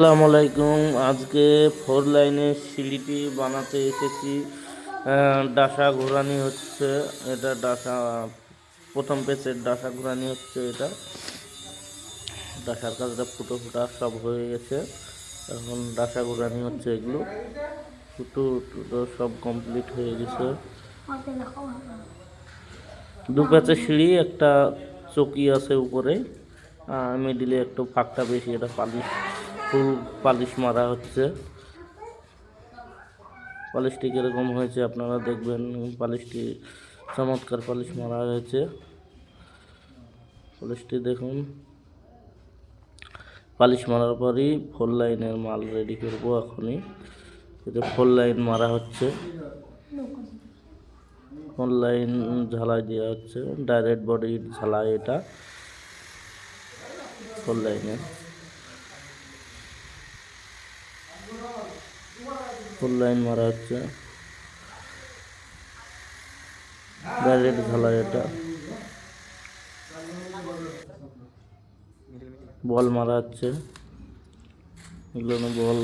আসসালামু আলাইকুম। আজকে 4 লাইনের সিঁড়িটি বানাতে এসেছি। ডাসা ঘোরানি হচ্ছে, এটা ডাসা প্রথম পেজের ডাসা ঘোরানি হচ্ছে। এটা ডাসার কাজটা ফুটো ফুটা সব হয়ে গেছে, এখন ডাসা ঘোরানি হচ্ছে। এগুলো ফুটো টুটো সব কমপ্লিট হয়ে গেছে। দু প্যাচের সিঁড়ি, একটা চকি আছে উপরে, মিডিলে একটু ফাঁকটা বেশি, এটা ফুল পালিশ মারা হচ্ছে। পালিশটি কীরকম হয়েছে আপনারা দেখবেন। পালিশটি চমৎকার পালিশ মারা হয়েছে। পালিশটি দেখুন। পালিশ মারার পরই 4 লাইনের মাল রেডি করব। এখনই এটা 4 লাইন মারা হচ্ছে। 4 লাইন ঝালাই দেওয়া হচ্ছে, ডাইরেক্ট বডি ঝালাই। এটা 4 লাইনের 4 লাইন মারা হচ্ছে, ডাইরেক্ট ঝালাই। এটা বল মারা হচ্ছে, এগুলো বল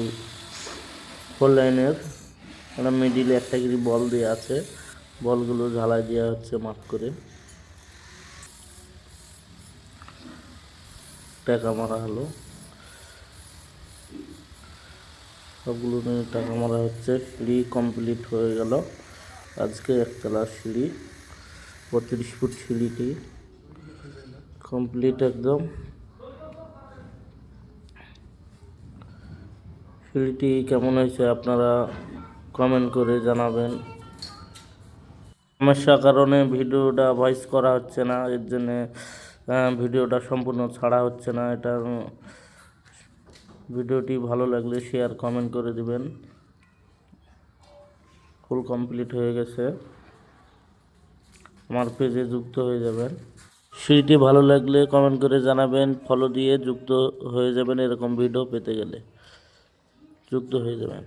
4 লাইনের। একটা মিডিলে একটা করে বল দেওয়া আছে, বলগুলো ঝালাই দেওয়া হচ্ছে মাপ করে। টাকা মারা হলো, সবগুলো নিয়ে টাকা মারা হচ্ছে। সিঁড়ি কমপ্লিট হয়ে গেল আজকে। একতলার সিঁড়ি, 32 ফুট সিঁড়িটি কমপ্লিট একদম। সিঁড়িটি কেমন হয়েছে আপনারা কমেন্ট করে জানাবেন। সমস্যার কারণে ভিডিওটা ভয়েস করা হচ্ছে না, এর জন্যে ভিডিওটা সম্পূর্ণ ছাড়া হচ্ছে না। এটা ভিডিওটি ভালো লাগলে শেয়ার কমেন্ট করে দিবেন। ফুল কমপ্লিট হয়ে গেছে, আমার পেজে যুক্ত হয়ে যাবেন। সিঁড়িটি ভালো লাগলে কমেন্ট করে জানাবেন, ফলো দিয়ে যুক্ত হয়ে যাবেন। এরকম ভিডিও পেতে গেলে যুক্ত হয়ে যাবেন।